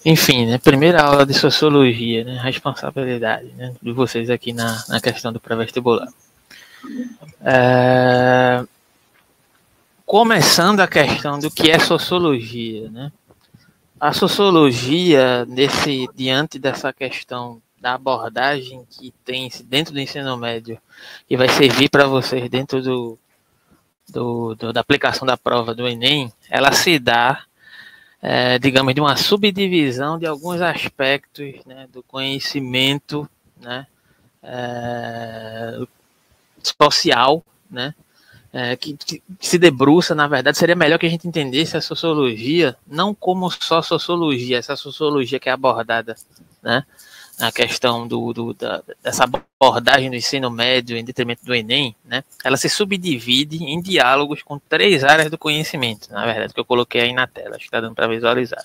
Enfim, né, primeira aula de sociologia, né, responsabilidade, né, de vocês aqui na questão do pré-vestibular. Começando a questão do que é sociologia, né? A sociologia, diante dessa questão da abordagem que tem dentro do ensino médio, que vai servir para vocês dentro da aplicação da prova do Enem, ela se dá, digamos, de uma subdivisão de alguns aspectos, né, do conhecimento, né, social, né, que se debruça, na verdade, seria melhor que a gente entendesse a sociologia não como só sociologia, essa sociologia que é abordada, né, na questão dessa abordagem do ensino médio em detrimento do Enem, né, ela se subdivide em diálogos com 3 áreas do conhecimento, na verdade, que eu coloquei aí na tela, acho que está dando para visualizar.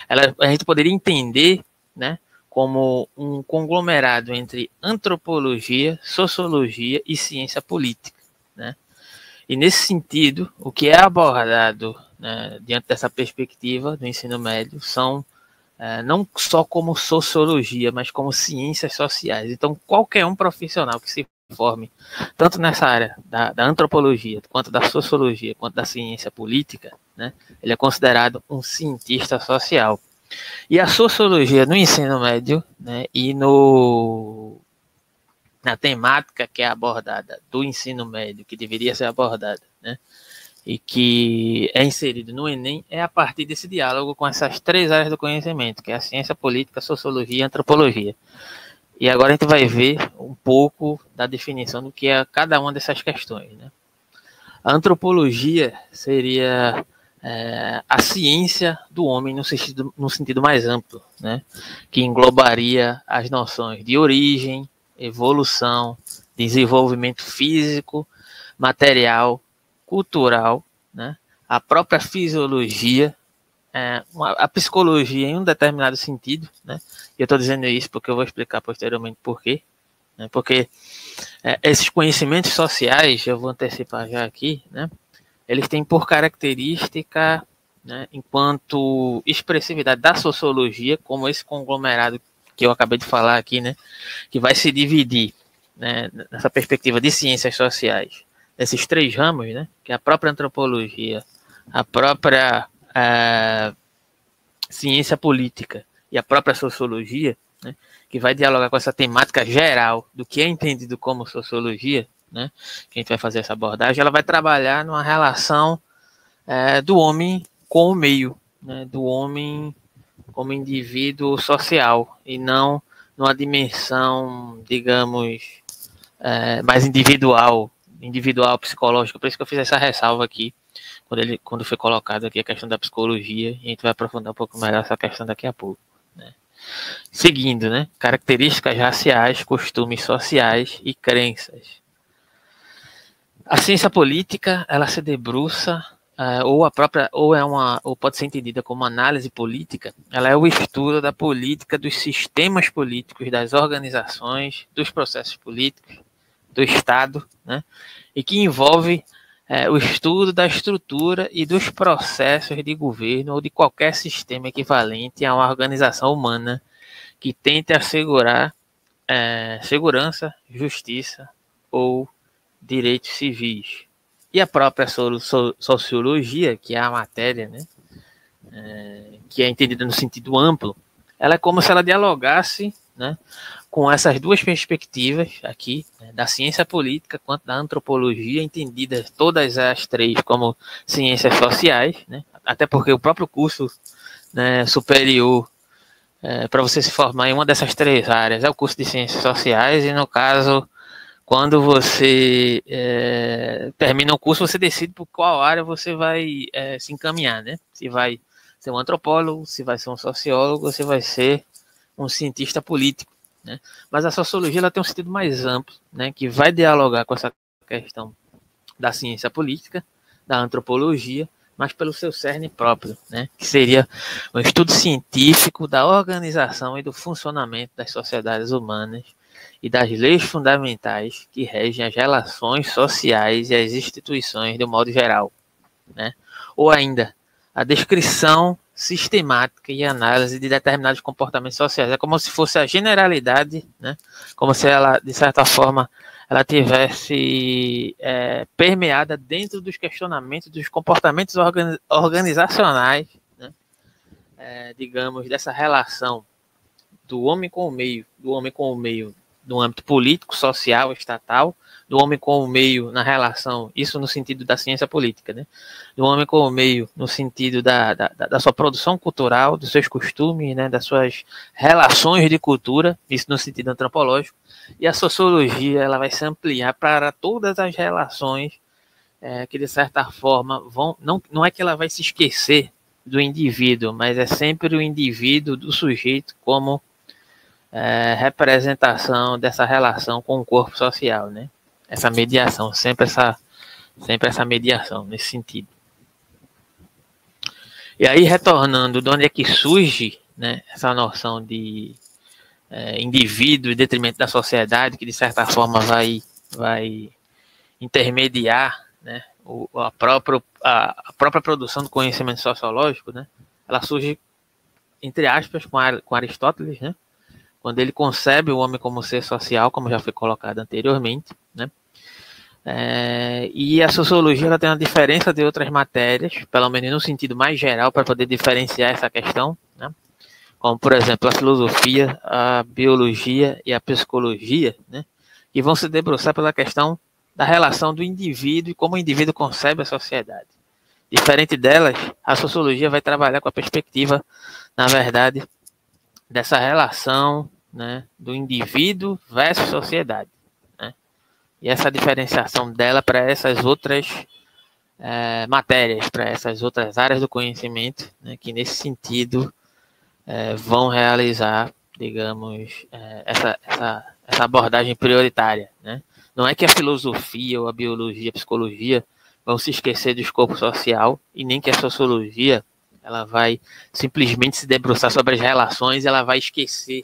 A gente poderia entender, né, como um conglomerado entre antropologia, sociologia e ciência política, né? E nesse sentido, o que é abordado, né, diante dessa perspectiva do ensino médio são não só como sociologia, mas como ciências sociais. Então, qualquer um profissional que se forme, tanto nessa área da antropologia, quanto da sociologia, quanto da ciência política, né, ele é considerado um cientista social. E a sociologia no ensino médio, né, e na temática que é abordada do ensino médio, que deveria ser abordada, né, e que é inserido no Enem, é a partir desse diálogo com essas 3 áreas do conhecimento, que é a ciência política, a sociologia e a antropologia. E agora a gente vai ver um pouco da definição do que é cada uma dessas questões, né? A antropologia seria a ciência do homem no sentido mais amplo, né? Que englobaria as noções de origem, evolução, desenvolvimento físico, material, cultural, né? A própria fisiologia, a psicologia em um determinado sentido, né? E eu estou dizendo isso porque eu vou explicar posteriormente por quê, né? Porque esses conhecimentos sociais, eu vou antecipar já aqui, né? Eles têm por característica, né, enquanto expressividade da sociologia, como esse conglomerado que eu acabei de falar aqui, né, que vai se dividir, né, nessa perspectiva de ciências sociais, esses 3 ramos, né, que é a própria antropologia, a própria ciência política e a própria sociologia, né, que vai dialogar com essa temática geral do que é entendido como sociologia, né, que a gente vai fazer essa abordagem, ela vai trabalhar numa relação do homem com o meio, né, do homem como indivíduo social, e não numa dimensão, digamos, mais individual psicológica. Por isso que eu fiz essa ressalva aqui, quando foi colocado aqui a questão da psicologia, e a gente vai aprofundar um pouco melhor essa questão daqui a pouco, né? Seguindo, né, características raciais, costumes sociais e crenças. A ciência política, ela se debruça, ou pode ser entendida como análise política, ela é o estudo da política, dos sistemas políticos, das organizações, dos processos políticos, do Estado, né, e que envolve o estudo da estrutura e dos processos de governo ou de qualquer sistema equivalente a uma organização humana que tente assegurar segurança, justiça ou direitos civis. E a própria sociologia, que é a matéria, né, que é entendida no sentido amplo, ela é como se ela dialogasse, né, com essas 2 perspectivas aqui, né, da ciência política quanto da antropologia, entendidas todas as 3 como ciências sociais, né, até porque o próprio curso, né, superior, para você se formar em uma dessas 3 áreas, é o curso de ciências sociais, e no caso, quando você termina o curso, você decide por qual área você vai se encaminhar, né? Se vai ser um antropólogo, se vai ser um sociólogo, se vai ser um cientista político, né? Mas a sociologia, ela tem um sentido mais amplo, né, que vai dialogar com essa questão da ciência política, da antropologia, mas pelo seu cerne próprio, né, que seria um estudo científico da organização e do funcionamento das sociedades humanas e das leis fundamentais que regem as relações sociais e as instituições de um modo geral, né? Ou ainda, a descrição sistemática e análise de determinados comportamentos sociais. É como se fosse a generalidade, né? Como se ela, de certa forma, ela tivesse permeada dentro dos questionamentos dos comportamentos organizacionais, né? Digamos, dessa relação do homem com o meio, no âmbito político, social, estatal, do homem com o meio na relação, isso no sentido da ciência política, né? Do homem com o meio no sentido da sua produção cultural, dos seus costumes, né? Das suas relações de cultura, isso no sentido antropológico, e a sociologia ela vai se ampliar para todas as relações que de certa forma não é que ela vai se esquecer do indivíduo, mas é sempre o indivíduo, do sujeito, como representação dessa relação com o corpo social, né? Essa mediação, sempre essa mediação nesse sentido. E aí, retornando, de onde é que surge, né, essa noção de indivíduo em detrimento da sociedade, que de certa forma vai intermediar, né, a própria produção do conhecimento sociológico, né? Ela surge, entre aspas, com Aristóteles, né? Quando ele concebe o homem como ser social, como já foi colocado anteriormente, né? E a sociologia ela tem uma diferença de outras matérias, pelo menos no sentido mais geral, para poder diferenciar essa questão, né? Como, por exemplo, a filosofia, a biologia e a psicologia, né? Que vão se debruçar pela questão da relação do indivíduo e como o indivíduo concebe a sociedade. Diferente delas, a sociologia vai trabalhar com a perspectiva, na verdade, dessa relação, né, do indivíduo versus sociedade, né? E essa diferenciação dela para essas outras matérias, para essas outras áreas do conhecimento, né, que nesse sentido vão realizar, digamos, essa abordagem prioritária, né? Não é que a filosofia ou a biologia, a psicologia vão se esquecer do escopo social e nem que a sociologia ela vai simplesmente se debruçar sobre as relações e ela vai esquecer,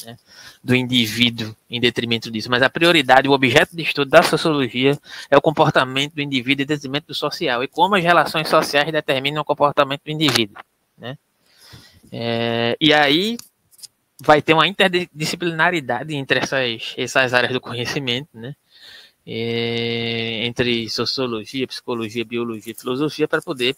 né, do indivíduo em detrimento disso. Mas a prioridade, o objeto de estudo da sociologia é o comportamento do indivíduo em detrimento do social e como as relações sociais determinam o comportamento do indivíduo, né? E aí vai ter uma interdisciplinaridade entre essas áreas do conhecimento, né? Entre sociologia, psicologia, biologia e filosofia para poder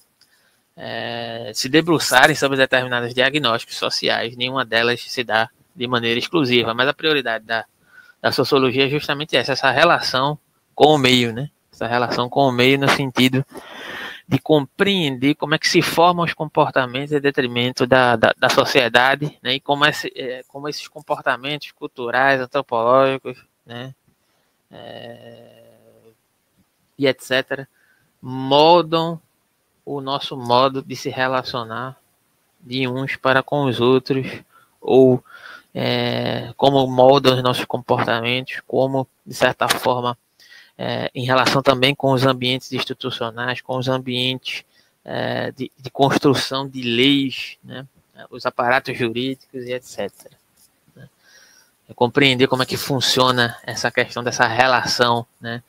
se debruçarem sobre determinados diagnósticos sociais. Nenhuma delas se dá de maneira exclusiva, mas a prioridade da sociologia é justamente essa relação com o meio, né? Essa relação com o meio no sentido de compreender como é que se formam os comportamentos em detrimento da sociedade, né? E como esses comportamentos culturais, antropológicos, né? E etc., moldam o nosso modo de se relacionar de uns para com os outros, ou como moldam os nossos comportamentos, como, de certa forma, em relação também com os ambientes institucionais, com os ambientes de construção de leis, né? Os aparatos jurídicos e etc. Né? Compreender como é que funciona essa questão dessa relação, né?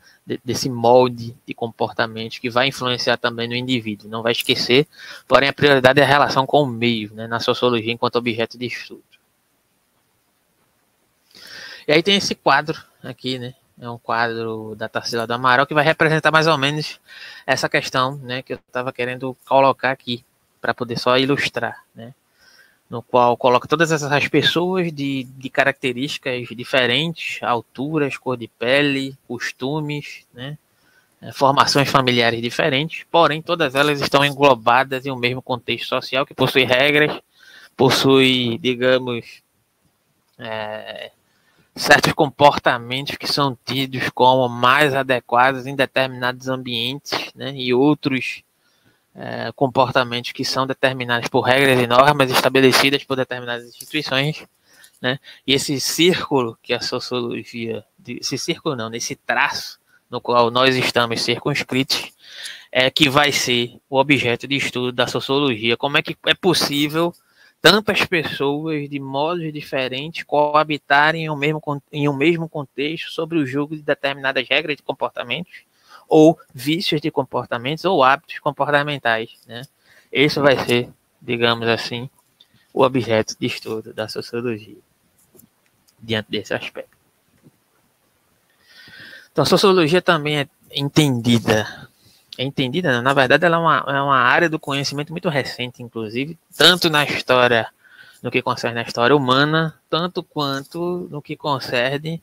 Desse molde de comportamento que vai influenciar também no indivíduo. Não vai esquecer, porém a prioridade é a relação com o meio, né? Na sociologia enquanto objeto de estudo. E aí tem esse quadro aqui, né? É um quadro da Tarsila do Amaral que vai representar mais ou menos essa questão, né, que eu estava querendo colocar aqui, para poder só ilustrar, né? No qual coloca todas essas pessoas de características diferentes, alturas, cor de pele, costumes, né? Formações familiares diferentes, porém todas elas estão englobadas em um mesmo contexto social que possui regras, possui, digamos, certos comportamentos que são tidos como mais adequados em determinados ambientes, né, e outros comportamentos que são determinados por regras e normas estabelecidas por determinadas instituições, né, e esse círculo que a sociologia, esse traço no qual nós estamos circunscritos, que vai ser o objeto de estudo da sociologia. Como é que é possível tantas pessoas de modos diferentes coabitarem em um mesmo contexto sobre o julgo de determinadas regras de comportamentos ou vícios de comportamentos ou hábitos comportamentais, né? Esse vai ser digamos assim, o objeto de estudo da sociologia, diante desse aspecto. Então, a sociologia também é entendida, não, na verdade ela é uma área do conhecimento muito recente, inclusive, tanto na história, no que concerne a história humana, tanto quanto no que concerne,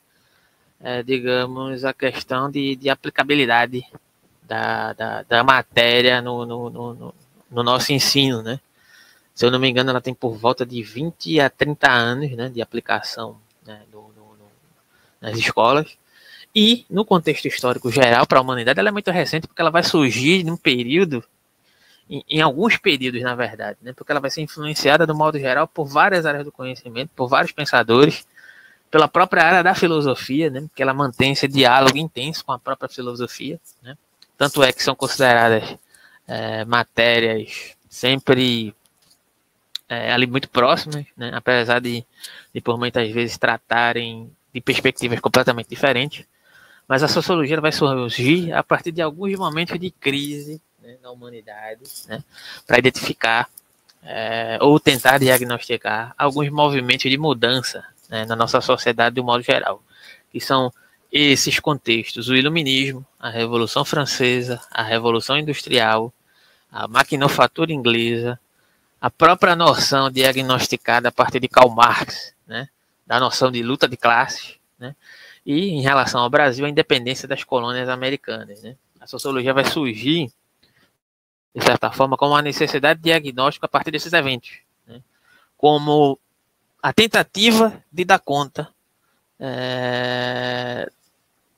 digamos, a questão de aplicabilidade da matéria no nosso ensino, né? Se eu não me engano, ela tem por volta de 20 a 30 anos, né, de aplicação, né, nas escolas. E, no contexto histórico geral, para a humanidade, ela é muito recente, porque ela vai surgir num período, em alguns períodos, na verdade, né, porque ela vai ser influenciada, do modo geral, por várias áreas do conhecimento, por vários pensadores, pela própria área da filosofia, né, que ela mantém esse diálogo intenso com a própria filosofia, né. Tanto é que são consideradas matérias sempre ali muito próximas, né, apesar de por muitas vezes tratarem de perspectivas completamente diferentes. Mas a sociologia vai surgir a partir de alguns momentos de crise, né, na humanidade, né, para identificar ou tentar diagnosticar alguns movimentos de mudança, né, na nossa sociedade de um modo geral, que são esses contextos: o Iluminismo, a Revolução Francesa, a Revolução Industrial, a maquinofatura inglesa, a própria noção diagnosticada a partir de Karl Marx, né, da noção de luta de classes, né, e em relação ao Brasil, a independência das colônias americanas, né. A sociologia vai surgir, de certa forma, como uma necessidade de diagnóstico a partir desses eventos, né, como a tentativa de dar conta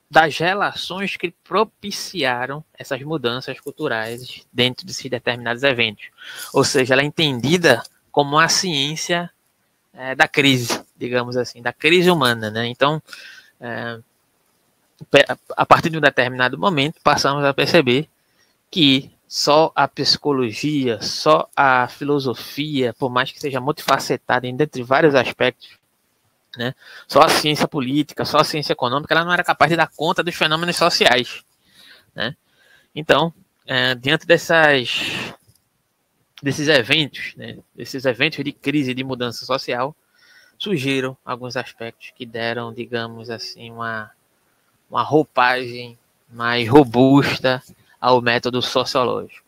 das relações que propiciaram essas mudanças culturais dentro de determinados eventos. Ou seja, ela é entendida como a ciência da crise, digamos assim, da crise humana, né? Então, a partir de um determinado momento, passamos a perceber que só a psicologia, só a filosofia, por mais que seja multifacetada entre vários aspectos, né, só a ciência política, só a ciência econômica, ela não era capaz de dar conta dos fenômenos sociais, né? Então, diante desses eventos, né, desses eventos de crise e de mudança social, surgiram alguns aspectos que deram, digamos assim, uma roupagem mais robusta ao método sociológico.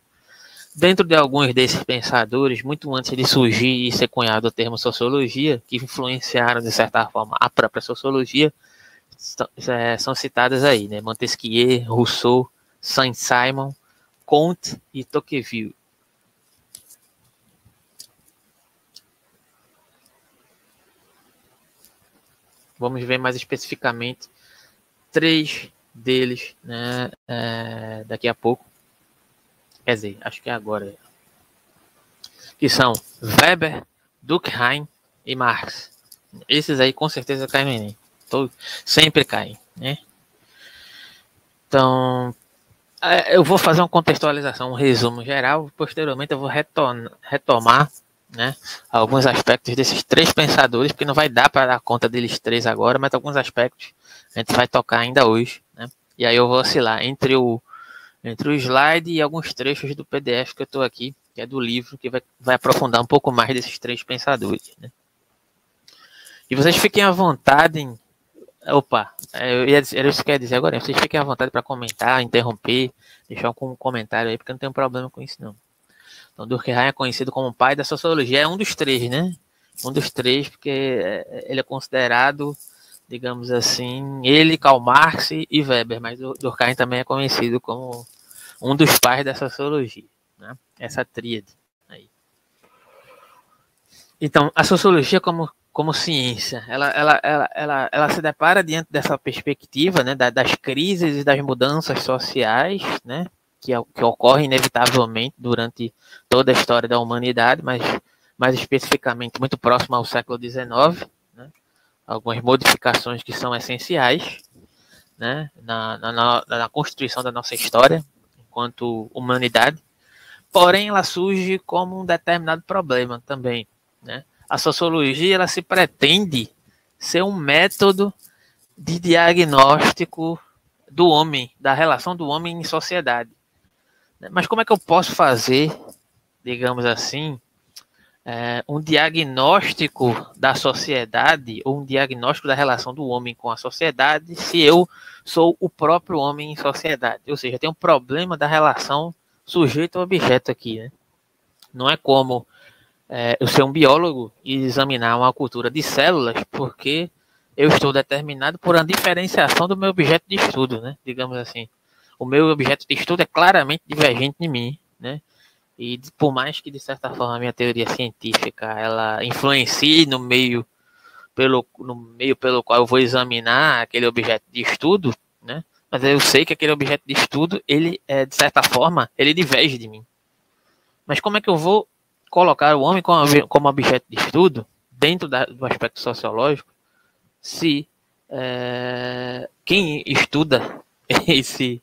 Dentro de alguns desses pensadores, muito antes de surgir e ser cunhado o termo sociologia, que influenciaram, de certa forma, a própria sociologia, são citadas aí, né? Montesquieu, Rousseau, Saint-Simon, Comte e Tocqueville. Vamos ver mais especificamente 3 deles, né, daqui a pouco. Quer dizer, acho que é agora. Que são Weber, Durkheim e Marx. Esses aí com certeza caem no Enem. Sempre caem, né? Então, eu vou fazer uma contextualização, um resumo geral. Posteriormente eu vou retomar, né, alguns aspectos desses 3 pensadores, porque não vai dar para dar conta deles 3 agora, mas alguns aspectos a gente vai tocar ainda hoje, né? E aí eu vou oscilar entre o slide e alguns trechos do PDF que eu estou aqui, que é do livro, que vai aprofundar um pouco mais desses 3 pensadores, né? E vocês fiquem à vontade em... Opa, era isso que eu ia dizer agora. Vocês fiquem à vontade para comentar, interromper, deixar um comentário aí, porque eu não tenho problema com isso, não. Então, Durkheim é conhecido como o pai da sociologia. É um dos 3, né? Um dos 3, porque ele é considerado, digamos assim, ele, Karl Marx e Weber, mas o Durkheim também é conhecido como um dos pais da sociologia, né? Essa tríade aí. Então, a sociologia como ciência, ela se depara diante dessa perspectiva, né, das crises e das mudanças sociais, né, que ocorrem inevitavelmente durante toda a história da humanidade, mas mais especificamente muito próximo ao século XIX, né, algumas modificações que são essenciais, né, na constituição da nossa história enquanto humanidade. Porém, ela surge como um determinado problema também, né? A sociologia, ela se pretende ser um método de diagnóstico do homem, da relação do homem em sociedade. Mas como é que eu posso fazer, digamos assim, um diagnóstico da sociedade ou um diagnóstico da relação do homem com a sociedade se eu sou o próprio homem em sociedade. Ou seja, tem um problema da relação sujeito-objeto aqui, né? Não é como eu ser um biólogo e examinar uma cultura de células, porque eu estou determinado por uma diferenciação do meu objeto de estudo, né? Digamos assim. O meu objeto de estudo é claramente divergente de mim, né? E por mais que, de certa forma, a minha teoria científica ela influencie no meio pelo qual eu vou examinar aquele objeto de estudo, né? Mas eu sei que aquele objeto de estudo, ele, de certa forma, ele diverge de mim. Mas como é que eu vou colocar o homem como objeto de estudo dentro do aspecto sociológico se quem estuda esse,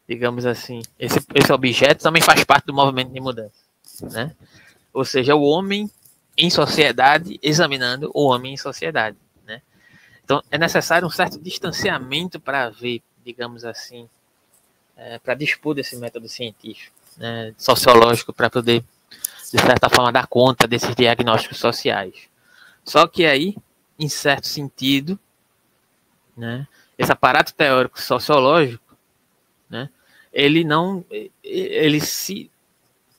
digamos assim, esse objeto também faz parte do movimento de mudança, né? Ou seja, o homem em sociedade examinando o homem em sociedade, né? Então, é necessário um certo distanciamento para ver, digamos assim, para dispor desse método científico, né, sociológico, para poder, de certa forma, dar conta desses diagnósticos sociais. Só que aí, em certo sentido, né, esse aparato teórico sociológico, né, ele se,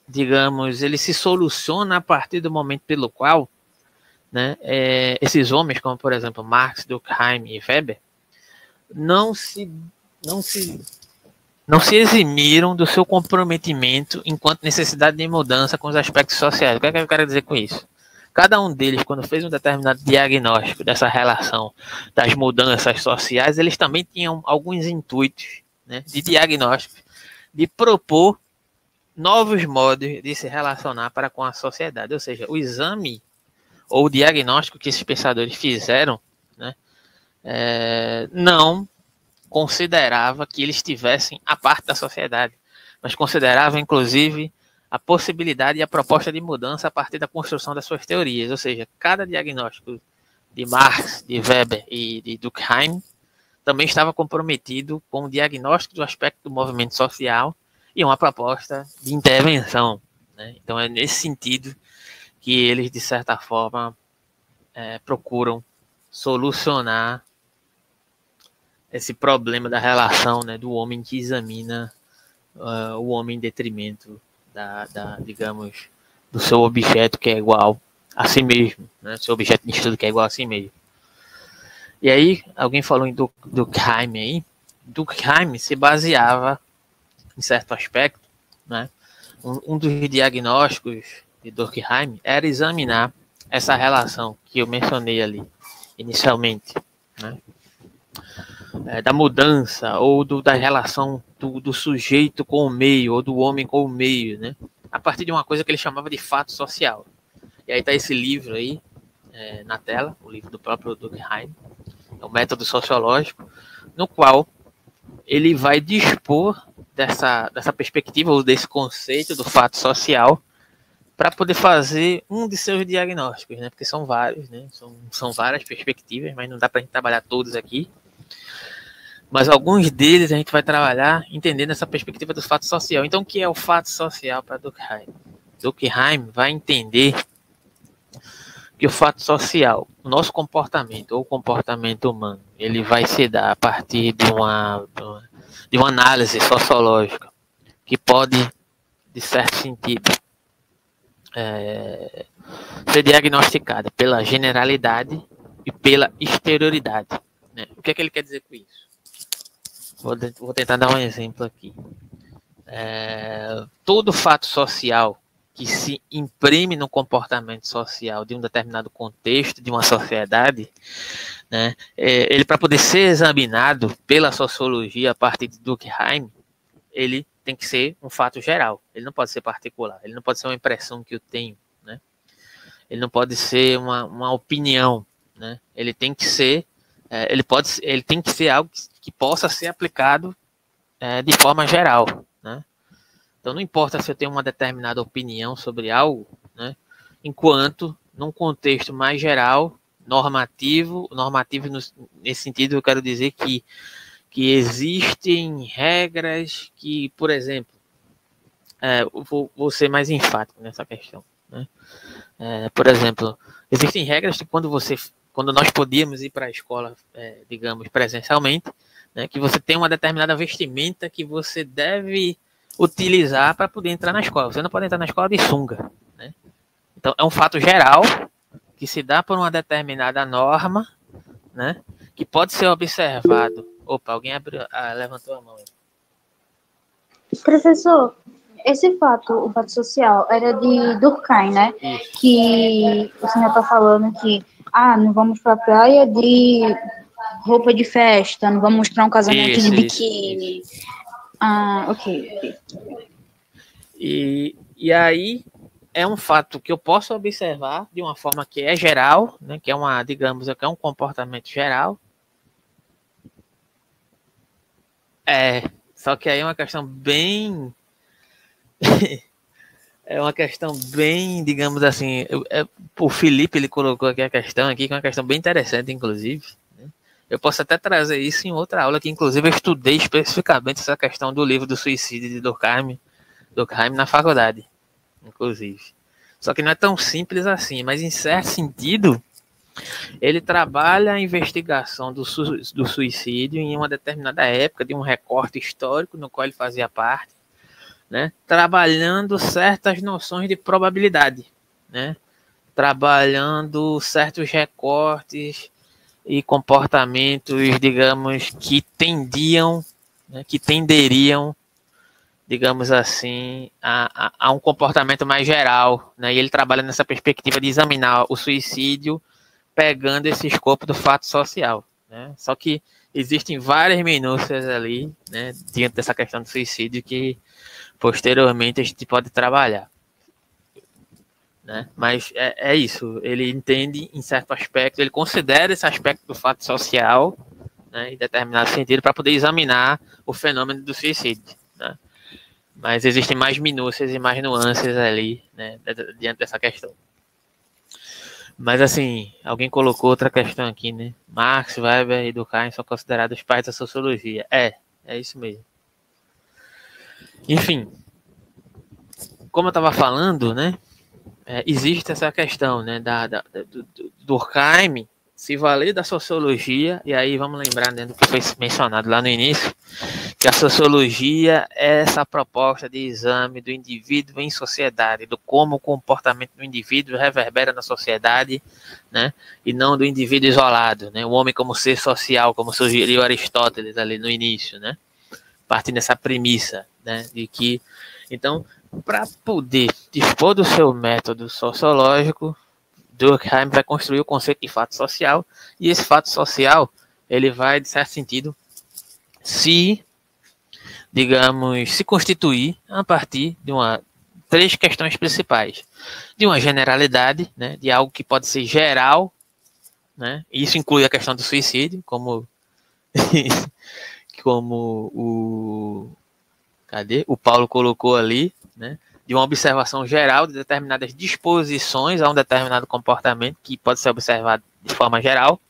digamos, ele se soluciona a partir do momento pelo qual, né, esses homens, como por exemplo Marx, Durkheim e Weber, não se eximiram do seu comprometimento enquanto necessidade de mudança com os aspectos sociais. O que é que eu quero dizer com isso? Cada um deles, quando fez um determinado diagnóstico dessa relação das mudanças sociais, eles também tinham alguns intuitos, né, de diagnóstico, de propor novos modos de se relacionar para com a sociedade. Ou seja, o exame ou o diagnóstico que esses pensadores fizeram, né, não considerava que eles estivessem à parte da sociedade, mas considerava, inclusive, a possibilidade e a proposta de mudança a partir da construção das suas teorias. Ou seja, cada diagnóstico de Marx, de Weber e de Durkheim também estava comprometido com o diagnóstico do aspecto do movimento social e uma proposta de intervenção, né? Então é nesse sentido que eles, de certa forma, procuram solucionar esse problema da relação, né, do homem que examina o homem em detrimento digamos, do seu objeto que é igual a si mesmo, né, seu objeto de estudo que é igual a si mesmo. E aí, alguém falou em Durkheim aí. Durkheim se baseava, em certo aspecto, né, um dos diagnósticos de Durkheim era examinar essa relação que eu mencionei ali inicialmente, né, da mudança ou da relação do sujeito com o meio ou do homem com o meio, né? A partir de uma coisa que ele chamava de fato social. E aí está esse livro aí na tela, o livro do próprio Durkheim, é o método sociológico, no qual ele vai dispor dessa perspectiva ou desse conceito do fato social para poder fazer um de seus diagnósticos, né? Porque são vários, né? São várias perspectivas, mas não dá para a gente trabalhar todos aqui. Mas alguns deles a gente vai trabalhar entendendo essa perspectiva do fato social. Então, o que é o fato social para Durkheim? Durkheim vai entender que o fato social, o nosso comportamento ou o comportamento humano, ele vai se dar a partir de uma análise sociológica que pode, de certo sentido, ser diagnosticada pela generalidade e pela exterioridade, né? O que é que ele quer dizer com isso? Vou tentar dar um exemplo aqui. Todo fato social que se imprime no comportamento social de um determinado contexto, de uma sociedade, né, ele, para poder ser examinado pela sociologia a partir de Durkheim, ele tem que ser um fato geral. Ele não pode ser particular. Ele não pode ser uma impressão que eu tenho, né? Ele não pode ser uma opinião, né? Ele tem que ser ele tem que ser algo que possa ser aplicado de forma geral, né? Então não importa se eu tenho uma determinada opinião sobre algo, né? Enquanto num contexto mais geral, normativo nesse sentido eu quero dizer que existem regras que, por exemplo, vou ser mais enfático nessa questão. né? Por exemplo, existem regras de quando nós podíamos ir para a escola, digamos, presencialmente, né, que você tem uma determinada vestimenta que você deve utilizar para poder entrar na escola. Você não pode entrar na escola de sunga, né? Então, é um fato geral que se dá por uma determinada norma, né, que pode ser observado. Opa, alguém levantou a mão aí. Professor, o fato social, era de Durkheim, né? Isso. Que o senhor está falando que, não vamos para a praia de roupa de festa, não vamos para um casamento de biquíni. Isso. Ok. E aí é um fato que eu posso observar de uma forma que é geral, né, que é que é um comportamento geral. Só que aí é uma questão bem é uma questão bem, digamos assim, o Felipe ele colocou aqui a questão aqui, que é uma questão bem interessante, inclusive, né? Eu posso até trazer isso em outra aula, que inclusive eu estudei especificamente essa questão do livro do suicídio de Durkheim na faculdade, inclusive. Só que não é tão simples assim, mas em certo sentido, ele trabalha a investigação do suicídio em uma determinada época, de um recorte histórico no qual ele fazia parte, né, trabalhando certas noções de probabilidade, né, trabalhando certos recortes e comportamentos, digamos, que tenderiam, digamos assim, a um comportamento mais geral, né, e ele trabalha nessa perspectiva de examinar o suicídio pegando esse escopo do fato social, né, só que existem várias minúcias ali, né, diante dessa questão do suicídio que posteriormente a gente pode trabalhar, né? Mas é isso, ele entende em certo aspecto, ele considera esse aspecto do fato social, né, em determinado sentido, para poder examinar o fenômeno do suicídio, né? Mas existem mais minúcias e mais nuances ali, né, diante dessa questão. Mas assim, alguém colocou outra questão aqui, né? Marx, Weber e Durkheim são considerados pais da sociologia. É isso mesmo. Enfim, como eu estava falando, né, existe essa questão, né, do Durkheim se valer da sociologia, e aí vamos lembrar, né, do que foi mencionado lá no início, que a sociologia é essa proposta de exame do indivíduo em sociedade, do como o comportamento do indivíduo reverbera na sociedade, né, e não do indivíduo isolado, né, o homem como ser social, como sugeriu Aristóteles ali no início, né, partindo dessa premissa, né, de que, então, para poder dispor do seu método sociológico, Durkheim vai construir o conceito de fato social, e esse fato social, ele vai, de certo sentido, se constituir a partir de três questões principais. De uma generalidade, né, de algo que pode ser geral, né, e isso inclui a questão do suicídio, como o Paulo colocou ali, né, de uma observação geral de determinadas disposições a um determinado comportamento que pode ser observado de forma geral,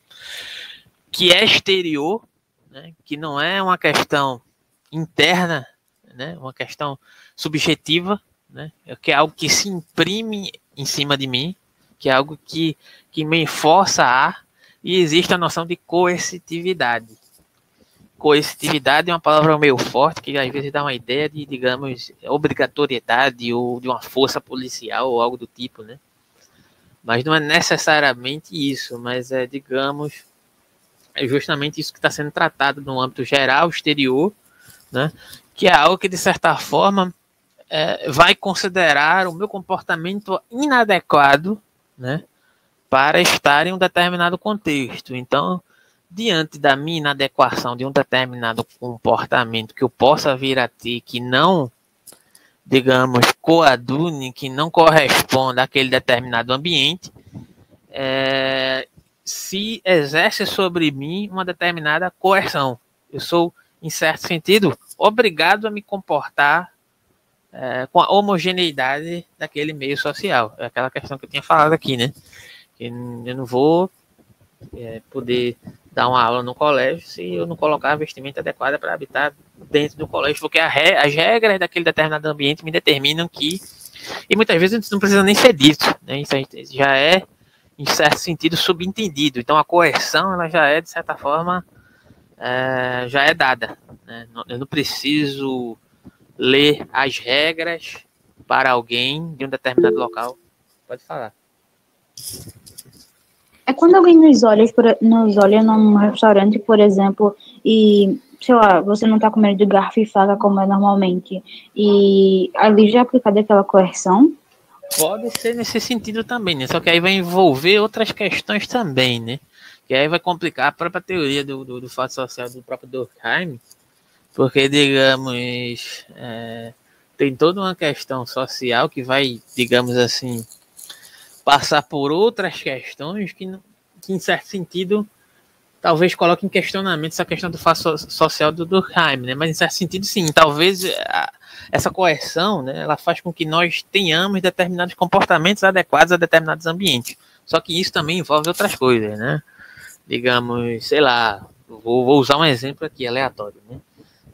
que é exterior, né, que não é uma questão interna, né, uma questão subjetiva, né, que é algo que se imprime em cima de mim, que é algo que me força e existe a noção de coercitividade. Coercitividade é uma palavra meio forte, que às vezes dá uma ideia de, digamos, obrigatoriedade ou de uma força policial ou algo do tipo, né? Mas não é necessariamente isso, mas digamos, é justamente isso que está sendo tratado no âmbito geral, exterior, né? Que é algo que, de certa forma, vai considerar o meu comportamento inadequado, né, para estar em um determinado contexto. Então, diante da minha inadequação de um determinado comportamento que eu possa vir a ter, que não, digamos, coadune, que não corresponda àquele determinado ambiente, se exerce sobre mim uma determinada coerção. Eu sou, em certo sentido, obrigado a me comportar com a homogeneidade daquele meio social. É aquela questão que eu tinha falado aqui, né? Que eu não vou poder dar uma aula no colégio se eu não colocar a vestimenta adequada para habitar dentro do colégio, porque as regras daquele determinado ambiente me determinam que E muitas vezes isso não precisa nem ser dito, né? Isso já é, em certo sentido, subentendido. Então a coerção, ela já é, de certa forma, já é dada, né? Eu não preciso ler as regras para alguém de um determinado local. Pode falar. É quando alguém nos olha num restaurante, por exemplo, e, sei lá, você não tá comendo de garfo e faca como é normalmente, e ali já é aplicada aquela coerção? Pode ser nesse sentido também, né? Só que aí vai envolver outras questões também, né? Que aí vai complicar a própria teoria do fato social do próprio Durkheim, porque, digamos, tem toda uma questão social que vai, digamos assim, passar por outras questões que em certo sentido, talvez coloque em questionamento essa questão do fato social do Durkheim, né? Mas em certo sentido, sim, talvez essa coerção, né, ela faz com que nós tenhamos determinados comportamentos adequados a determinados ambientes. Só que isso também envolve outras coisas, né? Digamos, sei lá, vou usar um exemplo aqui aleatório, né?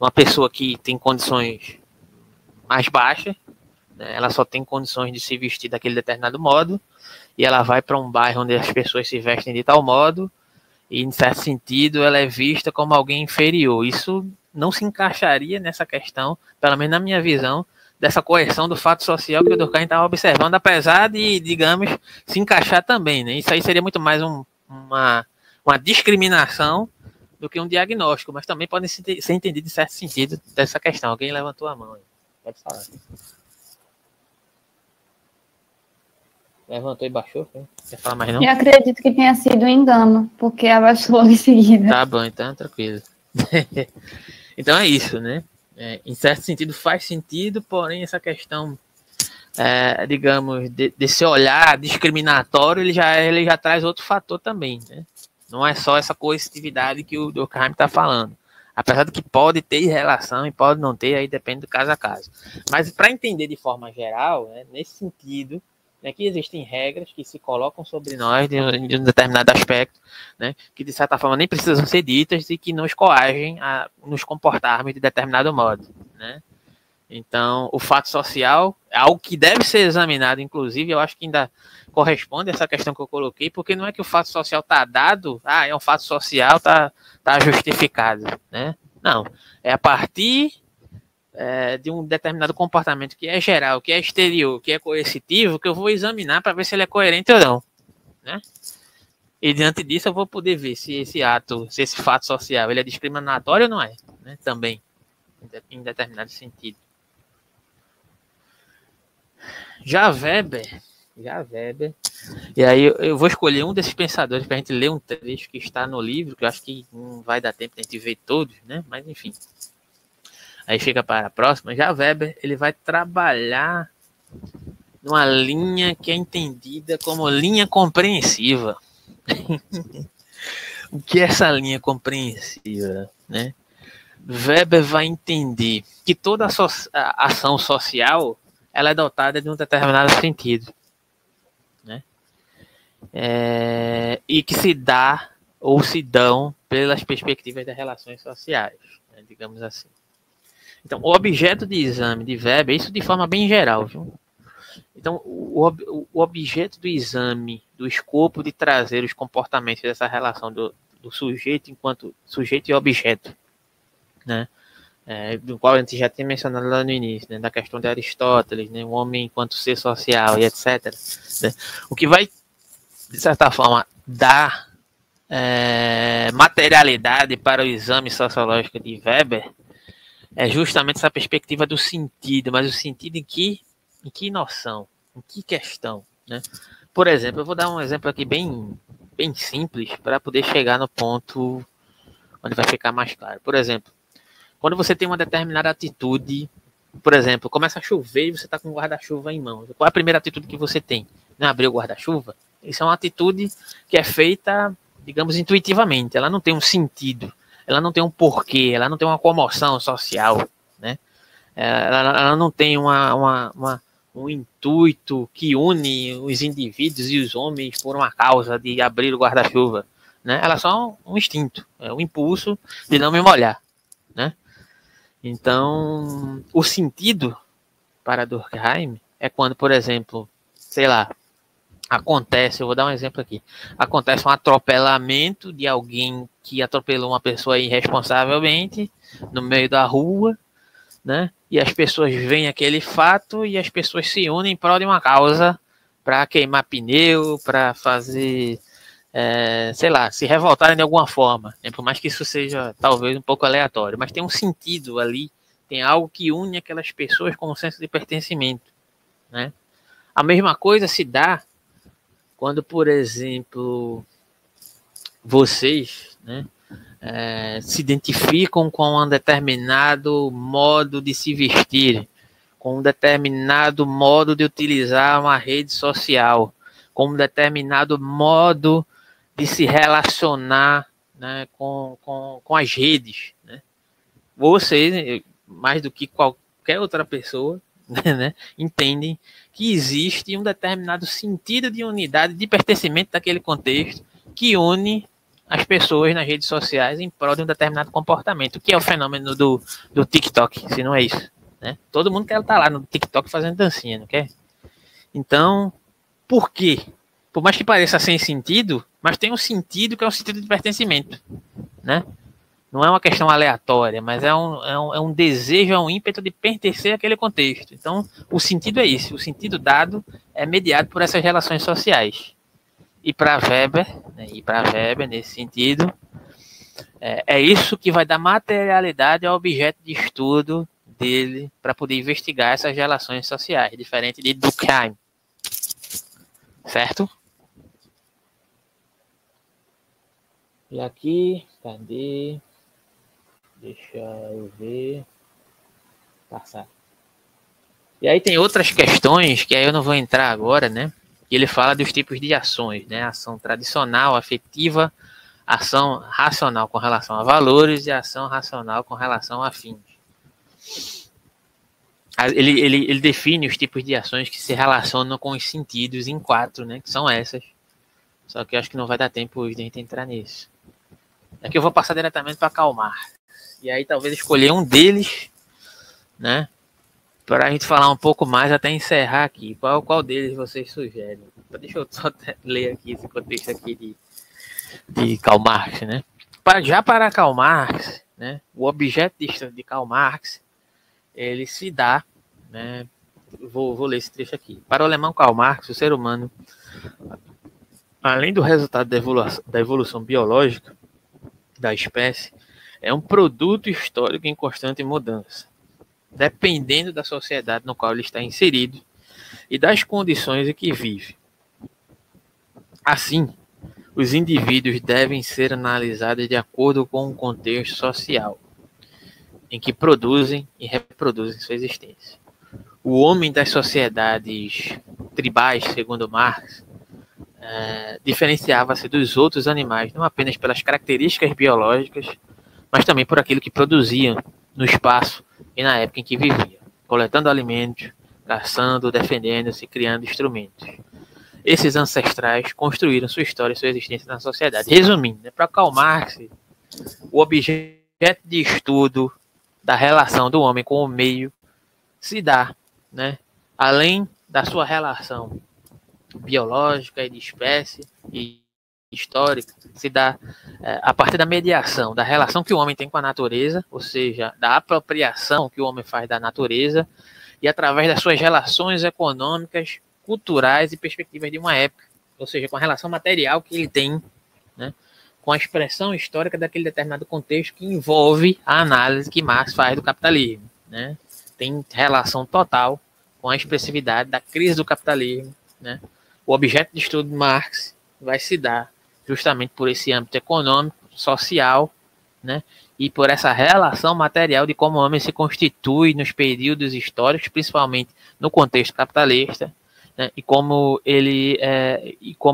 Uma pessoa que tem condições mais baixas, né, ela só tem condições de se vestir daquele determinado modo, e ela vai para um bairro onde as pessoas se vestem de tal modo, e em certo sentido ela é vista como alguém inferior. Isso não se encaixaria nessa questão, pelo menos na minha visão, dessa coerção do fato social que o Durkheim estava observando, apesar de, digamos, se encaixar também, né? Isso aí seria muito mais uma discriminação do que um diagnóstico, mas também pode ser entendido em certo sentido dessa questão. Alguém levantou a mão aí. Pode falar. Levantou e baixou? Quer falar mais não? Eu acredito que tenha sido um engano, porque abaixou logo em seguida. Tá bom, então tranquilo. Então é isso, né? Em certo sentido faz sentido, porém essa questão, digamos, desse olhar discriminatório, ele já traz outro fator também, né? Não é só essa coercitividade que o Durkheim está falando. Apesar de que pode ter relação e pode não ter, aí depende do caso a caso. Mas para entender de forma geral, né, nesse sentido, né, que existem regras que se colocam sobre nós de um determinado aspecto, né, que de certa forma nem precisam ser ditas e que nos coagem a nos comportarmos de determinado modo, né? Então, o fato social é algo que deve ser examinado, inclusive, eu acho que ainda corresponde a essa questão que eu coloquei, porque não é que o fato social está dado, é um fato social, está justificado, né? Não, é a partir de um determinado comportamento que é geral, que é exterior, que é coercitivo, que eu vou examinar para ver se ele é coerente ou não, né? E diante disso eu vou poder ver se esse fato social, ele é discriminatório ou não é, né? Também, em determinado sentido. Já Weber, e aí eu vou escolher um desses pensadores para a gente ler um trecho que está no livro, que eu acho que não vai dar tempo de a gente ver todos, né? Mas enfim, aí fica para a próxima. Já Weber, ele vai trabalhar numa linha que é entendida como linha compreensiva. O que é essa linha compreensiva, né? Weber vai entender que toda a ação social ela é dotada de um determinado sentido, né? E que se dá ou se dão pelas perspectivas das relações sociais, né, digamos assim. Então, o objeto de exame de Weber, isso de forma bem geral, viu? Então, o objeto do exame, do escopo de trazer os comportamentos dessa relação do sujeito enquanto sujeito e objeto, né? Do qual a gente já tinha mencionado lá no início, né, da questão de Aristóteles, né, o homem enquanto ser social e etc. Né, o que vai, de certa forma, dar materialidade para o exame sociológico de Weber é justamente essa perspectiva do sentido, mas o sentido em que noção, em que questão, né? Por exemplo, eu vou dar um exemplo aqui bem simples para poder chegar no ponto onde vai ficar mais claro. Por exemplo, quando você tem uma determinada atitude, por exemplo, começa a chover e você está com o guarda-chuva em mãos. Qual é a primeira atitude que você tem? Não é abrir o guarda-chuva? Isso é uma atitude que é feita, digamos, intuitivamente. Ela não tem um sentido, ela não tem um porquê, ela não tem uma comoção social, né? Ela não tem um intuito que une os indivíduos e os homens por uma causa de abrir o guarda-chuva, né? Ela é só um instinto, é um impulso de não me molhar, né? Então, o sentido para Durkheim é quando, por exemplo, sei lá, acontece, eu vou dar um exemplo aqui, acontece um atropelamento de alguém que atropelou uma pessoa irresponsavelmente no meio da rua, né? E as pessoas veem aquele fato e as pessoas se unem em prol de uma causa para queimar pneu, para fazer, sei lá, se revoltarem de alguma forma, né? Por mais que isso seja talvez um pouco aleatório, mas tem um sentido ali, tem algo que une aquelas pessoas com um senso de pertencimento, né? A mesma coisa se dá quando, por exemplo, vocês, né, se identificam com um determinado modo de se vestir, com um determinado modo de utilizar uma rede social, com um determinado modo de se relacionar, né, com as redes, né? Vocês, mais do que qualquer outra pessoa, né, entendem que existe um determinado sentido de unidade, de pertencimento daquele contexto, que une as pessoas nas redes sociais em prol de um determinado comportamento, que é o fenômeno do TikTok, se não é isso, né? Todo mundo quer estar lá no TikTok fazendo dancinha, não quer? Então, por quê? Por mais que pareça sem sentido, mas tem um sentido que é um sentido de pertencimento, né? Não é uma questão aleatória, mas é um desejo, é um ímpeto de pertencer àquele contexto. Então, o sentido é esse. O sentido dado é mediado por essas relações sociais. E para Weber, né, nesse sentido, é isso que vai dar materialidade ao objeto de estudo dele para poder investigar essas relações sociais, diferente de Durkheim. Certo? E aqui, cadê? Deixa eu ver. Passar. E aí tem outras questões que aí eu não vou entrar agora, né? Ele fala dos tipos de ações, né? Ação tradicional, afetiva, ação racional com relação a valores e ação racional com relação a fins. Ele define os tipos de ações que se relacionam com os sentidos em 4, né? Que são essas. Só que eu acho que não vai dar tempo hoje de a gente entrar nisso. Aqui eu vou passar diretamente para Karl Marx. E aí talvez escolher um deles, né? Para a gente falar um pouco mais até encerrar aqui. Qual deles vocês sugerem? Deixa eu só ler aqui esse contexto aqui de Karl Marx, né? Para Karl Marx, né? O objeto de estudo de Karl Marx, ele se dá, né? Vou ler esse trecho aqui. Para o alemão Karl Marx, o ser humano, além do resultado da evolução biológica da espécie, é um produto histórico em constante mudança, dependendo da sociedade no qual ele está inserido e das condições em que vive. Assim, os indivíduos devem ser analisados de acordo com o contexto social em que produzem e reproduzem sua existência. O homem das sociedades tribais, segundo Marx, diferenciava-se dos outros animais não apenas pelas características biológicas, mas também por aquilo que produziam no espaço e na época em que vivia, coletando alimentos, caçando, defendendo-se, criando instrumentos. Esses ancestrais construíram sua história e sua existência na sociedade. Resumindo, para Karl Marx, o objeto de estudo da relação do homem com o meio se dá, né, além da sua relação biológica e de espécie e histórica, se dá a partir da mediação, da relação que o homem tem com a natureza, ou seja, da apropriação que o homem faz da natureza, e através das suas relações econômicas, culturais e perspectivas de uma época, ou seja, com a relação material que ele tem, né, com a expressão histórica daquele determinado contexto que envolve a análise que Marx faz do capitalismo, né? Tem relação total com a expressividade da crise do capitalismo, né? O objeto de estudo de Marx vai se dar justamente por esse âmbito econômico, social, né? E por essa relação material de como o homem se constitui nos períodos históricos, principalmente no contexto capitalista, né? E como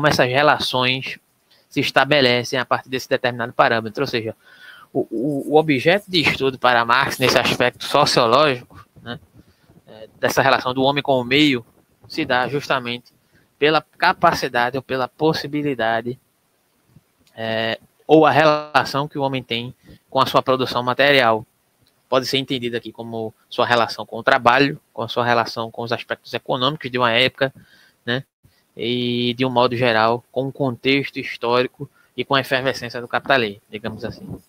essas relações se estabelecem a partir desse determinado parâmetro. Ou seja, o objeto de estudo para Marx nesse aspecto sociológico, né, dessa relação do homem com o meio, se dá justamente pela capacidade ou pela possibilidade ou a relação que o homem tem com a sua produção material, pode ser entendida aqui como sua relação com o trabalho, com a sua relação com os aspectos econômicos de uma época, né? E, de um modo geral, com o contexto histórico e com a efervescência do capitalismo, digamos assim.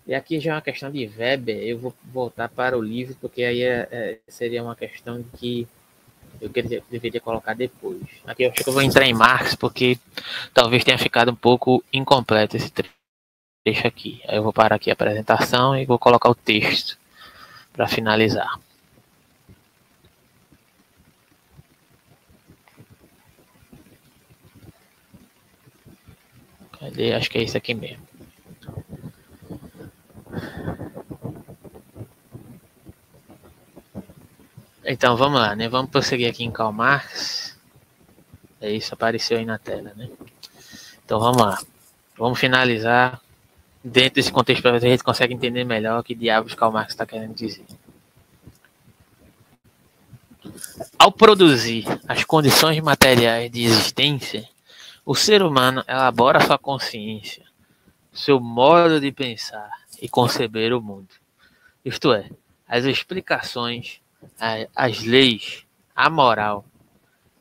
E aqui já é uma questão de Weber, eu vou voltar para o livro, porque aí seria uma questão que eu deveria colocar depois. Aqui eu acho que eu vou entrar em Marx, porque talvez tenha ficado um pouco incompleto esse trecho aqui. Aí eu vou parar aqui a apresentação e vou colocar o texto para finalizar. Cadê? Acho que é isso aqui mesmo. Então vamos lá, né? Vamos prosseguir aqui em Karl Marx. É isso, apareceu aí na tela, né? Então vamos lá. Vamos finalizar dentro desse contexto para ver se a gente consegue entender melhor o que diabos Karl Marx está querendo dizer. Ao produzir as condições materiais de existência, o ser humano elabora sua consciência, seu modo de pensar e conceber o mundo. Isto é, as explicações, as leis, a moral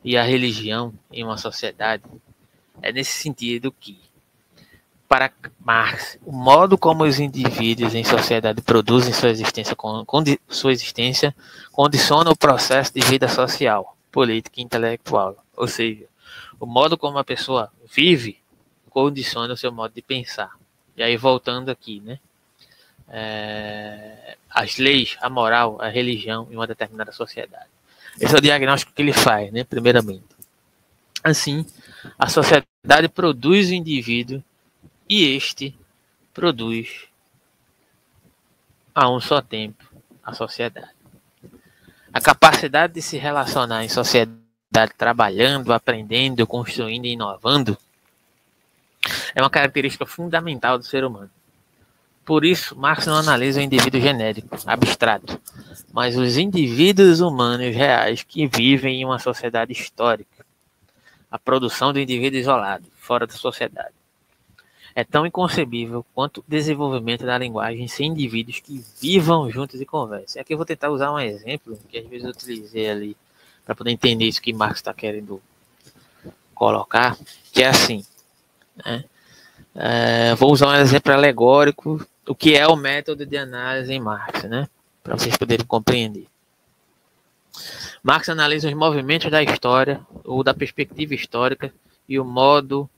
e a religião em uma sociedade. É nesse sentido que, para Marx, o modo como os indivíduos em sociedade produzem sua existência condiciona o processo de vida social, política e intelectual. Ou seja, o modo como a pessoa vive condiciona o seu modo de pensar. E aí, voltando aqui, né? As leis, a moral, a religião em uma determinada sociedade. Esse é o diagnóstico que ele faz, né? Primeiramente. Assim, a sociedade produz o indivíduo e este produz a um só tempo a sociedade. A capacidade de se relacionar em sociedade trabalhando, aprendendo, construindo e inovando é uma característica fundamental do ser humano. Por isso, Marx não analisa o indivíduo genérico, abstrato, mas os indivíduos humanos reais que vivem em uma sociedade histórica. A produção do indivíduo isolado, fora da sociedade. É tão inconcebível quanto o desenvolvimento da linguagem sem indivíduos que vivam juntos e conversem. Aqui eu vou tentar usar um exemplo que às vezes eu utilizei ali para poder entender isso que Marx está querendo colocar, que é assim, né? Vou usar um exemplo alegórico, o que é o método de análise em Marx, né? Para vocês poderem compreender. Marx analisa os movimentos da história, ou da perspectiva histórica, e o modo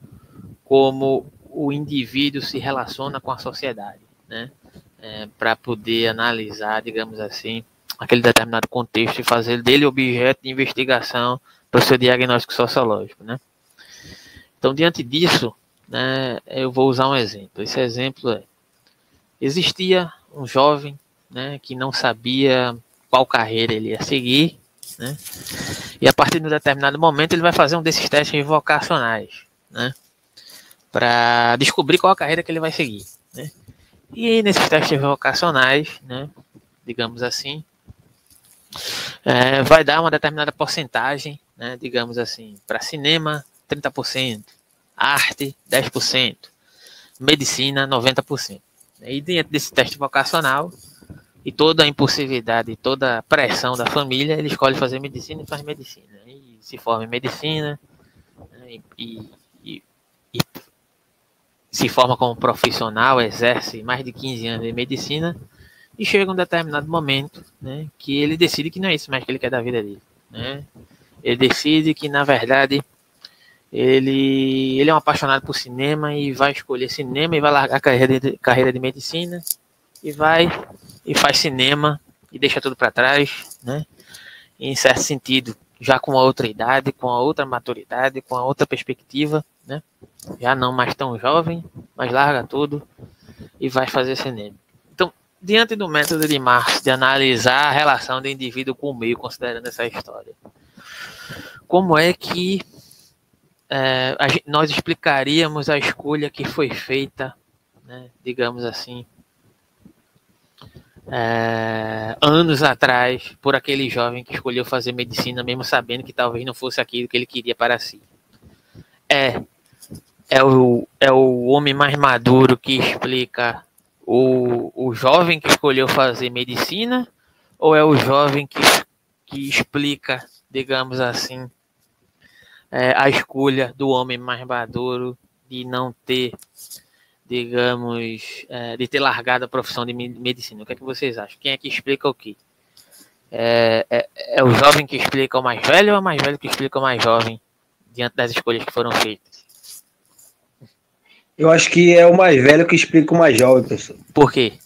como o indivíduo se relaciona com a sociedade, né? Para poder analisar, digamos assim, aquele determinado contexto e fazer dele objeto de investigação para o seu diagnóstico sociológico, né? Então, diante disso, né, eu vou usar um exemplo. Esse exemplo existia um jovem, né, que não sabia qual carreira ele ia seguir, né, e a partir de um determinado momento ele vai fazer um desses testes vocacionais, né, para descobrir qual a carreira que ele vai seguir, né. E nesses testes vocacionais, né, digamos assim, vai dar uma determinada porcentagem, né, digamos assim, para cinema 30%, arte 10%, medicina 90%. E dentro desse teste vocacional e toda a impulsividade, toda a pressão da família, ele escolhe fazer medicina e faz medicina. E se forma em medicina, né, e se forma como profissional, exerce mais de 15 anos de medicina e chega um determinado momento, né, que ele decide que não é isso mais que ele quer da vida dele, né? Ele decide que, na verdade, ele é um apaixonado por cinema e vai escolher cinema e vai largar a carreira de medicina e faz cinema e deixa tudo para trás, né? E, em certo sentido, já com a outra idade, com a outra maturidade, com a outra perspectiva, né? Já não mais tão jovem, mas larga tudo e vai fazer cinema. Então, diante do método de Marx de analisar a relação do indivíduo com o meio, considerando essa história, como é que nós explicaríamos a escolha que foi feita, né, digamos assim, anos atrás, por aquele jovem que escolheu fazer medicina, mesmo sabendo que talvez não fosse aquilo que ele queria para si? é o homem mais maduro que explica o jovem que escolheu fazer medicina, ou é o jovem que explica, digamos assim, a escolha do homem mais maduro de não ter, digamos, de ter largado a profissão de medicina? O que é que vocês acham? Quem é que explica o quê? É o jovem que explica o mais velho, ou é o mais velho que explica o mais jovem diante das escolhas que foram feitas? Eu acho que é o mais velho que explica o mais jovem, professor. Por quê?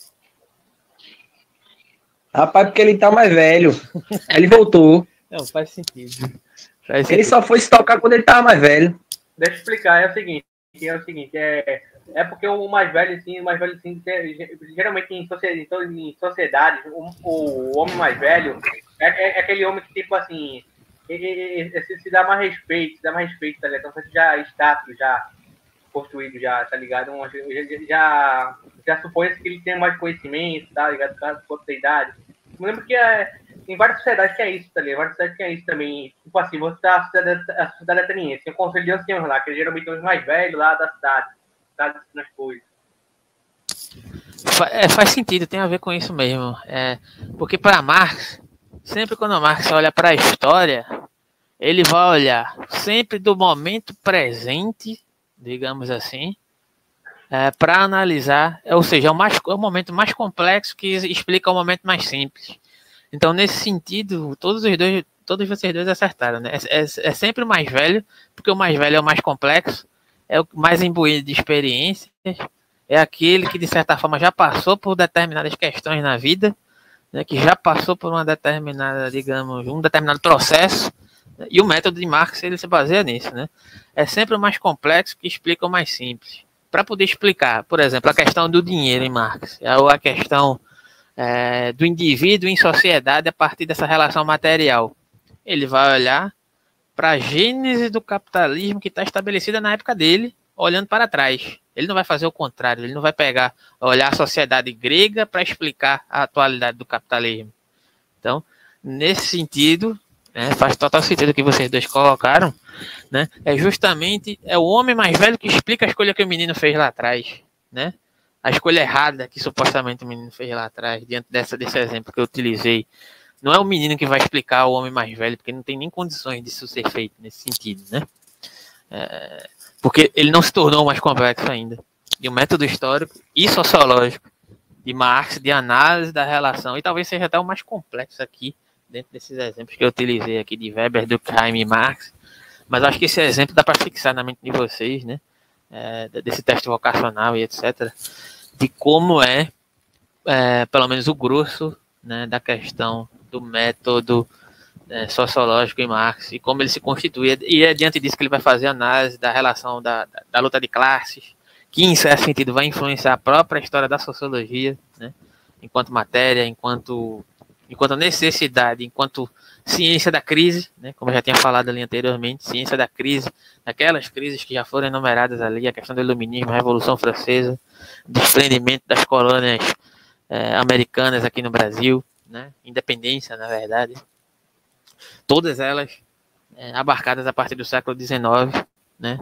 Rapaz, porque ele tá mais velho. Aí ele voltou. Não, faz sentido. Ele só foi se tocar quando ele tava mais velho. Deixa eu explicar, é o seguinte, porque o mais velho, assim, geralmente em sociedade, o homem mais velho é aquele homem que, tipo assim, se dá mais respeito, tá ligado? Então, você já status, já construído, já, tá ligado? Já supõe que ele tem mais conhecimento, tá ligado? Com a idade. Eu lembro que em várias sociedades que é isso, tá ligado? Várias sociedades que é isso também. Tipo assim, você tá a sociedade ateniense, tem o conselho de anciãos lá, que geralmente são os mais velhos lá da cidade, tá? Nas coisas. Faz sentido, tem a ver com isso mesmo. Porque para Marx, sempre quando Marx olha para a história, ele vai olhar sempre do momento presente, digamos assim, para analisar, ou seja, é o momento mais complexo que explica o momento mais simples. Então, nesse sentido, todos vocês dois acertaram, né? É sempre o mais velho, porque o mais velho é o mais complexo, é o mais imbuído de experiências, é aquele que, de certa forma, já passou por determinadas questões na vida, né, que já passou por uma determinada, digamos, um determinado processo, né, e o método de Marx, ele se baseia nisso, né? É sempre o mais complexo que explica o mais simples. Para poder explicar, por exemplo, a questão do dinheiro em Marx, ou a questão do indivíduo em sociedade a partir dessa relação material. Ele vai olhar para a gênese do capitalismo que está estabelecida na época dele, olhando para trás. Ele não vai fazer o contrário, ele não vai olhar a sociedade grega para explicar a atualidade do capitalismo. Então, nesse sentido, faz total sentido o que vocês dois colocaram, né? Justamente o homem mais velho que explica a escolha que o menino fez lá atrás, né? A escolha errada que supostamente o menino fez lá atrás, diante desse exemplo que eu utilizei. Não é o menino que vai explicar ao homem mais velho, porque não tem nem condições disso ser feito nesse sentido, né? Porque ele não se tornou mais complexo ainda. E o método histórico e sociológico de Marx, de análise da relação, e talvez seja até o mais complexo aqui, dentro desses exemplos que eu utilizei aqui de Weber, Durkheim e Marx, mas acho que esse exemplo dá para fixar na mente de vocês, né? Desse teste vocacional e etc., de como pelo menos o grosso, né, da questão do método sociológico em Marx e como ele se constitui, e é diante disso que ele vai fazer a análise da relação da luta de classes, que em certo sentido vai influenciar a própria história da sociologia, né, enquanto matéria, enquanto necessidade, enquanto ciência da crise, né, como eu já tinha falado ali anteriormente, ciência da crise, aquelas crises que já foram enumeradas ali, a questão do iluminismo, a Revolução Francesa, desprendimento das colônias americanas aqui no Brasil, né, independência, na verdade, todas elas abarcadas a partir do século XIX, né,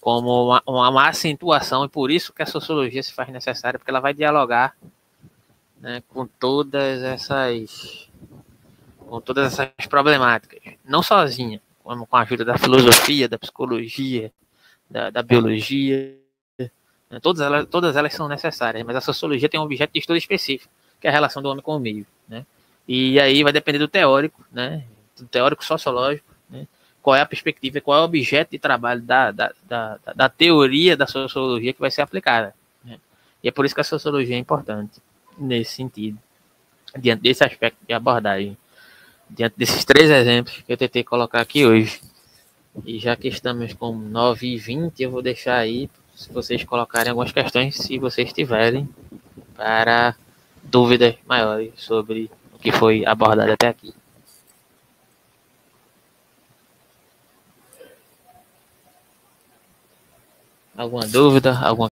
como uma acentuação, e por isso que a sociologia se faz necessária, porque ela vai dialogar, né, com todas essas problemáticas, não sozinha, como com a ajuda da filosofia, da psicologia, da biologia, né, todas elas são necessárias, mas a sociologia tem um objeto de estudo específico, que é a relação do homem com o meio, né? E aí vai depender do teórico, né, do teórico sociológico, né, qual é a perspectiva, qual é o objeto de trabalho da teoria da sociologia que vai ser aplicada, né? E é por isso que a sociologia é importante nesse sentido, diante desse aspecto de abordagem, diante desses 3 exemplos que eu tentei colocar aqui hoje. E já que estamos com 9h20, eu vou deixar aí, se vocês colocarem algumas questões, se vocês tiverem, para dúvidas maiores sobre o que foi abordado até aqui. Alguma dúvida? Alguma